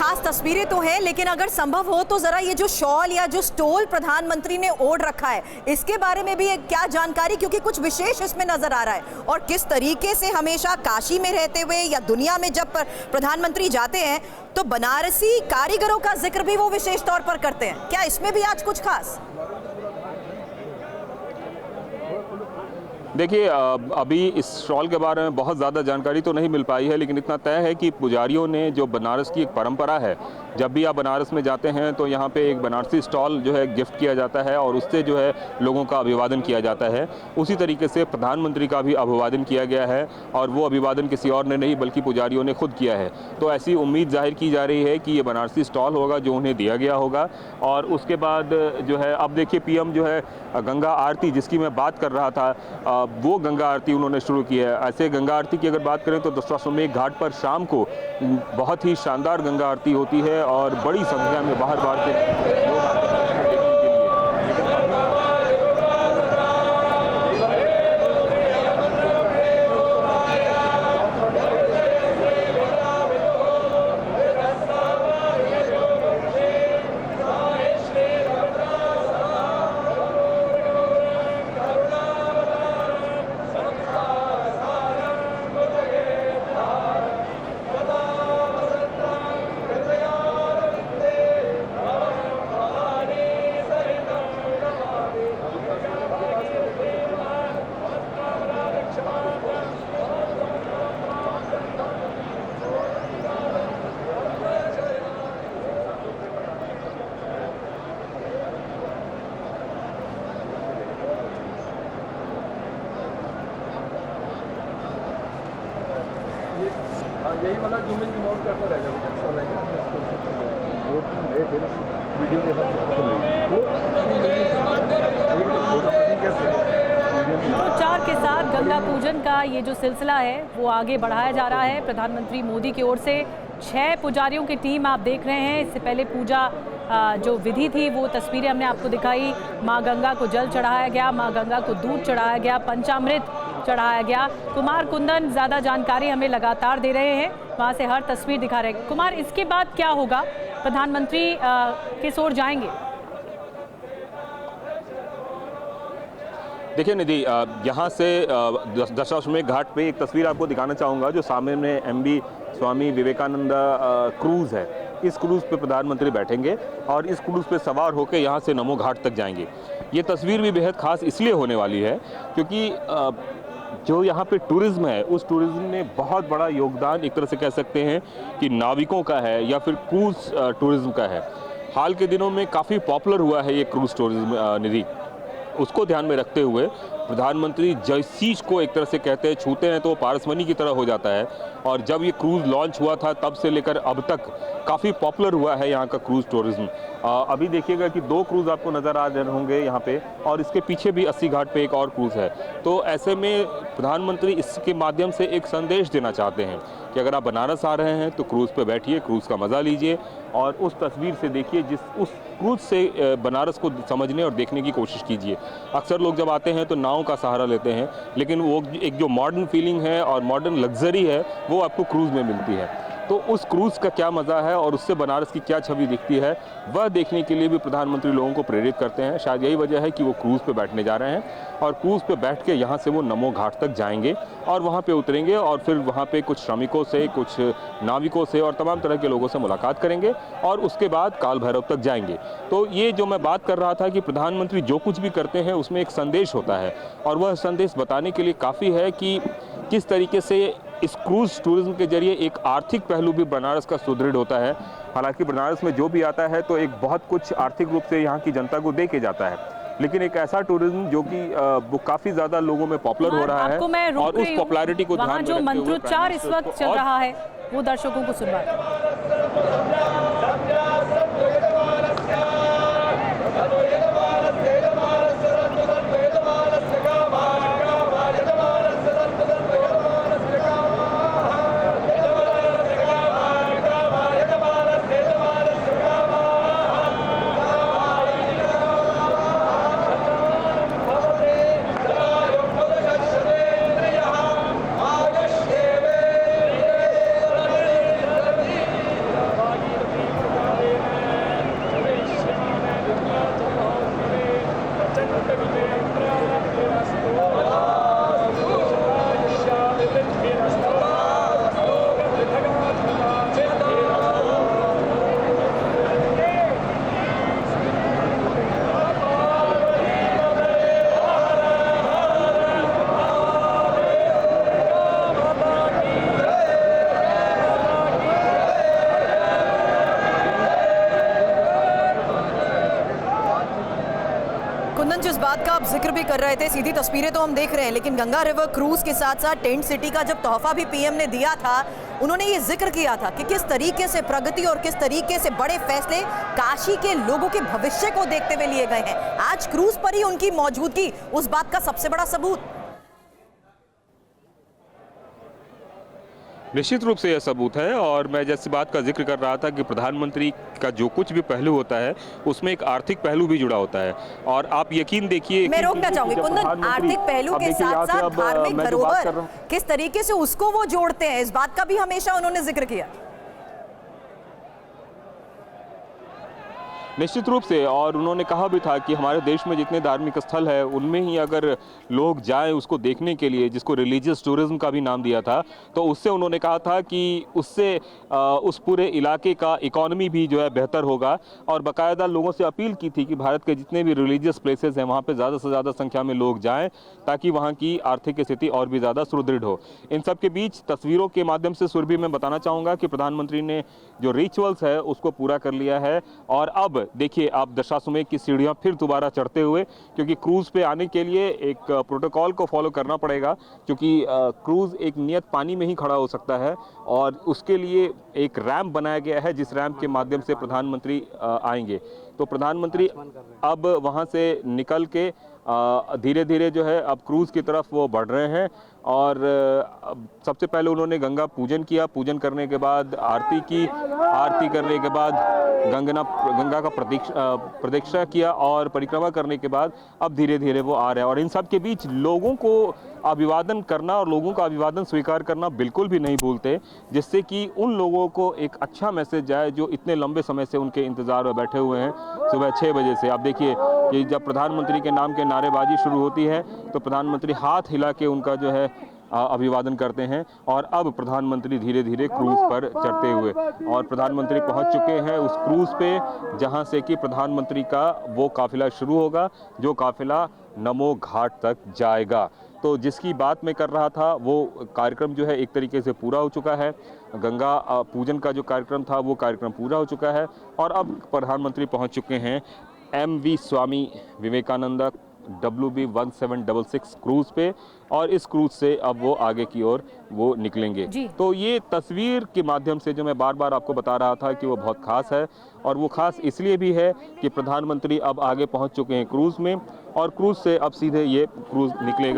खास तस्वीरें तो हैं, लेकिन अगर संभव हो तो जरा ये जो शॉल या जो स्टोल प्रधानमंत्री ने ओढ़ रखा है इसके बारे में भी क्या जानकारी, क्योंकि कुछ विशेष इसमें नजर आ रहा है। और किस तरीके से हमेशा काशी में रहते हुए या दुनिया में जब प्रधानमंत्री जाते हैं तो बनारसी कारीगरों का जिक्र भी वो विशेष तौर पर करते हैं। क्या इसमें भी आज कुछ खास? देखिए, अभी इस शॉल के बारे में बहुत ज़्यादा जानकारी तो नहीं मिल पाई है, लेकिन इतना तय है कि पुजारियों ने, जो बनारस की एक परंपरा है, जब भी आप बनारस में जाते हैं तो यहाँ पे एक बनारसी स्टॉल जो है गिफ्ट किया जाता है और उससे जो है लोगों का अभिवादन किया जाता है। उसी तरीके से प्रधानमंत्री का भी अभिवादन किया गया है और वो अभिवादन किसी और ने नहीं बल्कि पुजारियों ने खुद किया है। तो ऐसी उम्मीद जाहिर की जा रही है कि ये बनारसी स्टॉल होगा जो उन्हें दिया गया होगा। और उसके बाद जो है, अब देखिए पीएम जो है गंगा आरती जिसकी मैं बात कर रहा था, वो गंगा आरती उन्होंने शुरू की है। ऐसे गंगा आरती की अगर बात करें तो दशाश्वमेध घाट पर शाम को बहुत ही शानदार गंगा आरती होती है और बड़ी संख्या में बाहर बाहर से लोग आते हैं देखने के लिए। यही वाला जो मैं नोट करता रहेगा वीडियो के प्रचार के साथ गंगा पूजन का ये जो सिलसिला है वो आगे बढ़ाया जा रहा है। प्रधानमंत्री मोदी की ओर से 6 पुजारियों की टीम आप देख रहे हैं। इससे पहले पूजा जो विधि थी वो तस्वीरें हमने आपको दिखाई। माँ गंगा को जल चढ़ाया गया, माँ गंगा को दूध चढ़ाया गया, पंचामृत चढ़ाया गया। कुमार कुंदन ज़्यादा जानकारी हमें लगातार दे रहे हैं, वहाँ से हर तस्वीर दिखा रहे हैं। कुमार, इसके बाद क्या होगा? प्रधानमंत्री किस ओर जाएंगे? देखिए निधि, यहाँ से दशाश्वमेध घाट पे एक तस्वीर आपको दिखाना चाहूँगा। जो सामने MV स्वामी विवेकानंद क्रूज़ है, इस क्रूज़ पे प्रधानमंत्री बैठेंगे और इस क्रूज़ पे सवार होकर यहाँ से नमो घाट तक जाएंगे। ये तस्वीर भी बेहद खास इसलिए होने वाली है क्योंकि जो यहाँ पे टूरिज़्म है, उस टूरिज़्म में बहुत बड़ा योगदान एक तरह से कह सकते हैं कि नाविकों का है या फिर क्रूज़ टूरिज़्म का है। हाल के दिनों में काफ़ी पॉपुलर हुआ है ये क्रूज़ टूरिज़्म निधि। उसको ध्यान में रखते हुए प्रधानमंत्री जिस चीज़ को एक तरह से कहते हैं छूते हैं तो वो पारसमनी की तरह हो जाता है। और जब ये क्रूज़ लॉन्च हुआ था तब से लेकर अब तक काफ़ी पॉपुलर हुआ है यहाँ का क्रूज़ टूरिज़्म। अभी देखिएगा कि 2 क्रूज़ आपको नज़र आ रहे होंगे यहाँ पे और इसके पीछे भी 80 घाट पे एक और क्रूज़ है। तो ऐसे में प्रधानमंत्री इसके माध्यम से एक संदेश देना चाहते हैं कि अगर आप बनारस आ रहे हैं तो क्रूज़ पे बैठिए, क्रूज़ का मज़ा लीजिए और उस तस्वीर से देखिए, उस क्रूज़ से बनारस को समझने और देखने की कोशिश कीजिए। अक्सर लोग जब आते हैं तो नाव का सहारा लेते हैं, लेकिन वो एक जो मॉडर्न फीलिंग है और मॉडर्न लग्जरी है वो आपको क्रूज़ में मिलती है। तो उस क्रूज़ का क्या मज़ा है और उससे बनारस की क्या छवि दिखती है, वह देखने के लिए भी प्रधानमंत्री लोगों को प्रेरित करते हैं। शायद यही वजह है कि वो क्रूज़ पे बैठने जा रहे हैं और क्रूज़ पे बैठ के यहाँ से वो नमो घाट तक जाएंगे और वहाँ पे उतरेंगे और फिर वहाँ पे कुछ श्रमिकों से, कुछ नाविकों से और तमाम तरह के लोगों से मुलाकात करेंगे और उसके बाद काल भैरव तक जाएंगे। तो ये जो मैं बात कर रहा था कि प्रधानमंत्री जो कुछ भी करते हैं उसमें एक संदेश होता है और वह संदेश बताने के लिए काफ़ी है कि किस तरीके से इस क्रूज़ टूरिज़्म के जरिए एक आर्थिक पहलू भी बनारस का सुदृढ़ होता है। हालांकि बनारस में जो भी आता है तो एक बहुत कुछ आर्थिक रूप से यहाँ की जनता को दे के जाता है, लेकिन एक ऐसा टूरिज़्म जो कि वो काफ़ी ज़्यादा लोगों में पॉपुलर हो रहा है और उस पॉपुलैरिटी को ध्यान में रखते हुए जो मंत्रोच्चार इस वक्त चल रहा है वो दर्शकों को सुनवाते। कुंदन, जिस बात का आप जिक्र भी कर रहे थे, सीधी तस्वीरें तो हम देख रहे हैं, लेकिन गंगा रिवर क्रूज के साथ साथ टेंट सिटी का जब तोहफा भी पीएम ने दिया था, उन्होंने ये जिक्र किया था कि किस तरीके से प्रगति और किस तरीके से बड़े फैसले काशी के लोगों के भविष्य को देखते हुए लिए गए हैं। आज क्रूज पर ही उनकी मौजूदगी उस बात का सबसे बड़ा सबूत। निश्चित रूप से यह सबूत है, और मैं जैसी बात का जिक्र कर रहा था कि प्रधानमंत्री का जो कुछ भी पहलू होता है उसमें एक आर्थिक पहलू भी जुड़ा होता है। और आप यकीन देखिए, मैं रोकना चाहूंगी कुंदन, आर्थिक पहलू के साथ साथ धार्मिक धरोहर किस तरीके से उसको वो जोड़ते हैं, इस बात का भी हमेशा उन्होंने जिक्र किया। निश्चित रूप से, और उन्होंने कहा भी था कि हमारे देश में जितने धार्मिक स्थल है उनमें ही अगर लोग जाएं उसको देखने के लिए, जिसको रिलीजियस टूरिज्म का भी नाम दिया था, तो उससे उन्होंने कहा था कि उससे उस पूरे इलाके का इकोनॉमी भी जो है बेहतर होगा। और बाकायदा लोगों से अपील की थी कि भारत के जितने भी रिलीजियस प्लेसेस हैं वहाँ पे ज़्यादा से ज़्यादा संख्या में लोग जाएँ ताकि वहाँ की आर्थिक स्थिति और भी ज़्यादा सुदृढ़ हो। इन सब के बीच तस्वीरों के माध्यम से सुरभि मैं बताना चाहूँगा कि प्रधानमंत्री ने जो रिचुअल्स है उसको पूरा कर लिया है। और अब देखिए आप दशाश्वमेध की सीढ़ियां फिर दोबारा चढ़ते हुए, क्योंकि क्रूज पे आने के लिए एक प्रोटोकॉल को फॉलो करना पड़ेगा, क्योंकि क्रूज एक नियत पानी में ही खड़ा हो सकता है और उसके लिए एक रैंप बनाया गया है जिस रैंप के माध्यम से प्रधानमंत्री आएंगे। तो प्रधानमंत्री अब वहां से निकल के धीरे धीरे जो है अब क्रूज की तरफ वो बढ़ रहे हैं। और सबसे पहले उन्होंने गंगा पूजन किया, पूजन करने के बाद आरती की, आरती करने के बाद गंगा का प्रदक्षिणा किया और परिक्रमा करने के बाद अब धीरे धीरे वो आ रहे हैं। और इन सब के बीच लोगों को अभिवादन करना और लोगों का अभिवादन स्वीकार करना बिल्कुल भी नहीं भूलते, जिससे कि उन लोगों को एक अच्छा मैसेज जाए जो इतने लंबे समय से उनके इंतजार में बैठे हुए हैं। सुबह 6 बजे से आप देखिए कि जब प्रधानमंत्री के नाम के नारेबाजी शुरू होती है तो प्रधानमंत्री हाथ हिला के उनका जो है अभिवादन करते हैं। और अब प्रधानमंत्री धीरे धीरे क्रूज पर चढ़ते हुए, और प्रधानमंत्री पहुंच चुके हैं उस क्रूज पे जहां से कि प्रधानमंत्री का वो काफिला शुरू होगा जो काफिला नमो घाट तक जाएगा। तो जिसकी बात मैं कर रहा था वो कार्यक्रम जो है एक तरीके से पूरा हो चुका है। गंगा पूजन का जो कार्यक्रम था वो कार्यक्रम पूरा हो चुका है और अब प्रधानमंत्री पहुंच चुके हैं MV Swami Vivekananda WB1766 cruise पे, और इस क्रूज से अब वो आगे की ओर वो निकलेंगे। तो ये तस्वीर के माध्यम से जो मैं बार बार आपको बता रहा था कि वो बहुत खास है, और वो खास इसलिए भी है कि प्रधानमंत्री अब आगे पहुंच चुके हैं क्रूज में, और क्रूज से अब सीधे ये क्रूज निकलेगा।